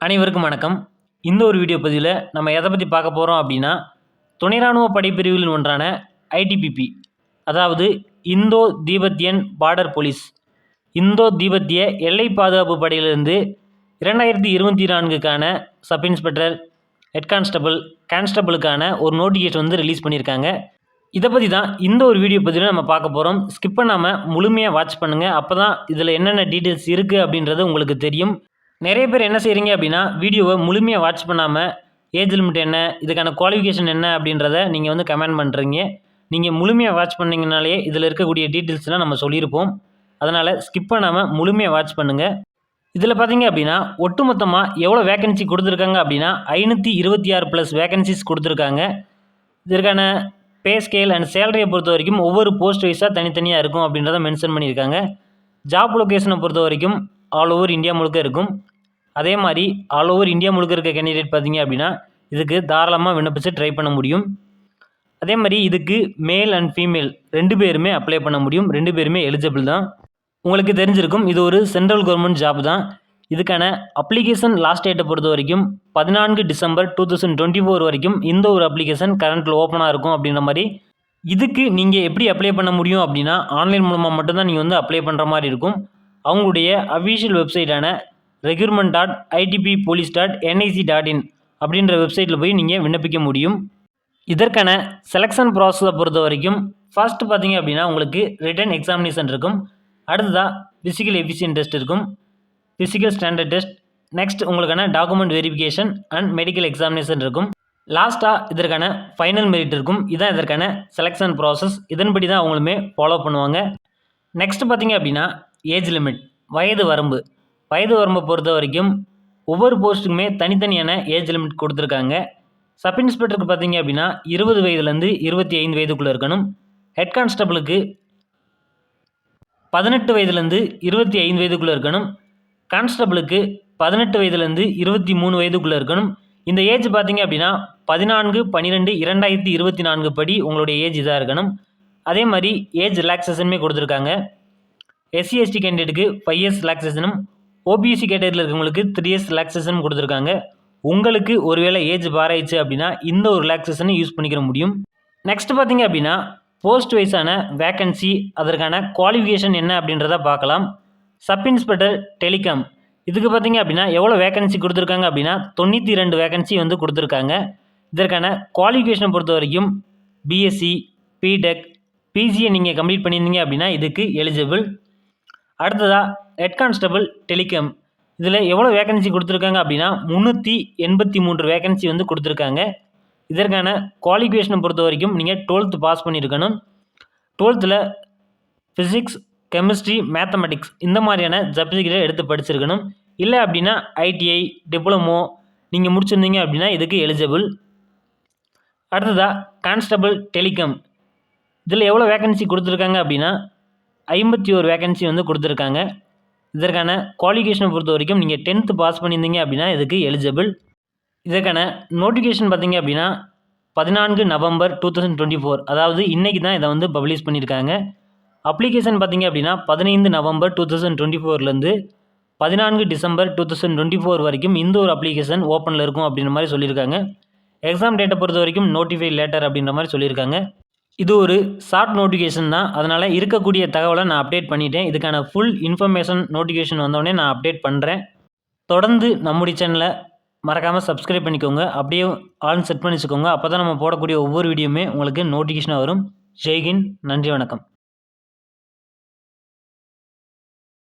அனைவருக்கும் வணக்கம். இந்த ஒரு வீடியோ பதிவில் நம்ம எதை பற்றி பார்க்க போகிறோம் அப்படின்னா, துணை ராணுவ படைப்பிரிவுகளில் ஒன்றான ஐடிபிபி, அதாவது இந்தோ திபெத்தியன் பார்டர் போலீஸ், இந்தோ திபெத்திய எல்லை பாதுகாப்பு படையிலிருந்து 2024க்கான சப் இன்ஸ்பெக்டர், ஹெட் கான்ஸ்டபிள், கான்ஸ்டபிளுக்கான ஒரு நோட்டிஃபிகேஷன் வந்து ரிலீஸ் பண்ணியிருக்காங்க. இதை பற்றி தான் இந்த ஒரு வீடியோ பதிவில் நம்ம பார்க்க போகிறோம். ஸ்கிப் பண்ணாமல் முழுமையாக வாட்ச் பண்ணுங்கள். அப்போ தான் இதில் என்னென்ன டீட்டெயில்ஸ் இருக்குது அப்படின்றது உங்களுக்கு தெரியும். நிறைய பேர் என்ன செய்கிறீங்க அப்படின்னா, வீடியோவை முழுமையாக வாட்ச் பண்ணாமல் ஏஜ் லிமிட் என்ன, இதுக்கான குவாலிஃபிகேஷன் என்ன அப்படின்றத நீங்கள் வந்து கமெண்ட் பண்ணுறீங்க. நீங்கள் முழுமையாக வாட்ச் பண்ணிங்கனாலே இதில் இருக்கக்கூடிய டீட்டெயில்ஸ்லாம் நம்ம சொல்லியிருப்போம். அதனால் ஸ்கிப் பண்ணாமல் முழுமையாக வாட்ச் பண்ணுங்கள். இதில் பார்த்தீங்க அப்படின்னா, ஒட்டுமொத்தமாக எவ்வளோ வேகன்சி கொடுத்துருக்காங்க அப்படின்னா 526 ப்ளஸ் வேகன்சிஸ் கொடுத்துருக்காங்க. இதற்கான பே ஸ்கேல் அண்ட் சேலரியை பொறுத்த வரைக்கும் ஒவ்வொரு போஸ்ட் வைஸாக தனித்தனியாக இருக்கும் அப்படின்றத மென்ஷன் பண்ணியிருக்காங்க. ஜாப் லொக்கேஷனை பொறுத்த வரைக்கும் ஆல் ஓவர் இந்தியா முழுக்க இருக்கும். அதே மாதிரி ஆல் ஓவர் இந்தியா முழுக்க இருக்க கேண்டிடேட் பார்த்தீங்க அப்படின்னா இதுக்கு தாராளமாக விண்ணப்பிச்சு ட்ரை பண்ண முடியும். அதே மாதிரி இதுக்கு மேல் அண்ட் ஃபீமேல் 2 பேருமே அப்ளை பண்ண முடியும். 2 பேருமே எலிஜிபிள் தான். உங்களுக்கு தெரிஞ்சிருக்கும், இது ஒரு சென்ட்ரல் கவர்மெண்ட் ஜாப் தான். இதுக்கான அப்ளிகேஷன் லாஸ்ட் டேட்டை பொறுத்த வரைக்கும் 14 டிசம்பர் 2024 வரைக்கும் இந்த ஒரு அப்ளிகேஷன் கரண்ட்டில் ஓப்பனாக இருக்கும் அப்படின்ற மாதிரி. இதுக்கு நீங்கள் எப்படி அப்ளை பண்ண முடியும் அப்படின்னா, ஆன்லைன் மூலமாக மட்டும்தான் நீங்கள் வந்து அப்ளை பண்ணுற மாதிரி இருக்கும். அவங்களுடைய அஃபீஷியல் வெப்சைட்டான recruitment.idppolice.nic.in அப்படின்ற வெப்சைட்டில் போய் நீங்கள் விண்ணப்பிக்க முடியும். இதற்கான செலெக்ஷன் ப்ராசஸை பொறுத்த வரைக்கும் ஃபர்ஸ்ட் பார்த்தீங்க அப்படின்னா உங்களுக்கு ரிட்டன் எக்ஸாமினேஷன் இருக்கும். அடுத்ததாக ஃபிசிக்கல் எஃபிஷியன்ட் டெஸ்ட் இருக்கும், ஃபிசிக்கல் ஸ்டாண்டர்ட் டெஸ்ட், நெக்ஸ்ட் உங்களுக்கான document verification and medical examination இருக்கும். லாஸ்ட்டாக இதற்கான ஃபைனல் மெரிட் இருக்கும். இதுதான் இதற்கான செலெக்ஷன் ப்ராசஸ். இதன்படி தான் அவங்களுமே ஃபாலோ பண்ணுவாங்க. நெக்ஸ்ட் பார்த்தீங்க அப்படின்னா ஏஜ் லிமிட், வயது வரம்பு. வயது வரம்பை பொறுத்த வரைக்கும் ஒவ்வொரு போஸ்ட்டுக்குமே தனித்தனியான ஏஜ் லிமிட் கொடுத்துருக்காங்க. சப் இன்ஸ்பெக்டருக்கு பார்த்தீங்க அப்படின்னா 20 வயதுலேருந்து 25 வயதுக்குள்ளே இருக்கணும். ஹெட் கான்ஸ்டபிளுக்கு 18 வயதுலேருந்து 25 வயதுக்குள்ளே இருக்கணும். கான்ஸ்டபிளுக்கு 18 வயதுலேருந்து 23 வயதுக்குள்ளே இருக்கணும். இந்த ஏஜ் பார்த்தீங்க அப்படின்னா 14/12/2024 படி உங்களுடைய ஏஜ் இதாக இருக்கணும். அதே மாதிரி ஏஜ் ரிலாக்ஸேஷனுமே கொடுத்துருக்காங்க. எஸ்சி எஸ்டி கேண்டிடேட்டுக்கு 5 இயர்ஸ் ரிலாக்ஸேஷனும், ஓபிசி கேட்டகரியில் இருக்கவங்களுக்கு 3 இயர்ஸ் ரிலாக்ஸேஷனும் கொடுத்துருக்காங்க. உங்களுக்கு ஒருவேளை ஏஜ் பாராயிடுச்சு அப்படின்னா இந்த ஒரு ரிலாக்ஸேஷனை யூஸ் பண்ணிக்கிற முடியும். நெக்ஸ்ட் பார்த்தீங்க அப்படின்னா போஸ்ட் வைஸான வேக்கன்சி, அதற்கான குவாலிஃபிகேஷன் என்ன அப்படின்றத பார்க்கலாம். சப் இன்ஸ்பெக்டர் டெலிகாம், இதுக்கு பார்த்தீங்க அப்படின்னா எவ்வளோ வேகன்சி கொடுத்துருக்காங்க அப்படின்னா 92 வேகன்சி வந்து கொடுத்துருக்காங்க. இதற்கான குவாலிஃபிகேஷனை பொறுத்த வரைக்கும் பிஎஸ்சி, பிடெக், பிஜியை நீங்கள் கம்ப்ளீட் பண்ணியிருந்தீங்க அப்படின்னா இதுக்கு எலிஜிபிள். அடுத்ததாக ஹெட் கான்ஸ்டபிள் டெலிகாம், இதில் எவ்வளோ வேகன்சி கொடுத்துருக்காங்க அப்படின்னா 383 வேகன்சி வந்து கொடுத்துருக்காங்க. இதற்கான குவாலிஃபிகேஷனை பொறுத்த வரைக்கும் நீங்கள் 12th பாஸ் பண்ணியிருக்கணும். 12th ஃபிசிக்ஸ், கெமிஸ்ட்ரி, மேத்தமெட்டிக்ஸ் இந்த மாதிரியான சப்ஜெக்டை எடுத்து படிச்சிருக்கணும். இல்லை அப்படின்னா ஐடிஐ, டிப்ளமோ நீங்கள் முடிச்சிருந்தீங்க அப்படின்னா இதுக்கு எலிஜிபிள். அடுத்ததாக கான்ஸ்டபிள் டெலிகாம், இதில் எவ்வளோ வேகன்சி கொடுத்துருக்காங்க அப்படின்னா 51 வேகன்சி வந்து கொடுத்துருக்காங்க. இதற்கான குவாலிஃபிகேஷனை பொறுத்த வரைக்கும் நீங்கள் 10th பாஸ் பண்ணியிருந்தீங்க அப்படின்னா இதுக்கு எலிஜிபிள். இதற்கான நோட்டிஃபிகேஷன் பார்த்தீங்க அப்படின்னா 14 நவம்பர் 2024, அதாவது இன்றைக்கி தான் இதை வந்து பப்ளிஷ் பண்ணியிருக்காங்க. அப்ளிகேஷன் பார்த்தீங்க அப்படின்னா 15 நவம்பர் 2024லேருந்து 14 டிசம்பர் 2024 வரைக்கும் இந்த ஒரு அப்ளிகேஷன் ஓப்பனில் இருக்கும் அப்படின்ற மாதிரி சொல்லியிருக்காங்க. எக்ஸாம் டேட்டை பொறுத்த வரைக்கும் நோட்டிஃபை லேட்டர் அப்படின்ற மாதிரி சொல்லியிருக்காங்க. இது ஒரு ஷார்ட் நோட்டிஃபிகேஷன் தான், அதனால் இருக்கக்கூடிய தகவலை நான் அப்டேட் பண்ணிட்டேன். இதுக்கான ஃபுல் இன்ஃபர்மேஷன் நோட்டிஃபிகேஷன் வந்தோடனே நான் அப்டேட் பண்ணுறேன். தொடர்ந்து நம்முடைய சேனலை மறக்காமல் சப்ஸ்கிரைப் பண்ணிக்கோங்க, அப்படியே ஆல் செட் பண்ணி வச்சுக்கோங்க. அப்போ தான் நம்ம போடக்கூடிய ஒவ்வொரு வீடியோவுமே உங்களுக்கு நோட்டிஃபிகேஷனாக வரும். ஜெய்ஹிந்த், நன்றி, வணக்கம்.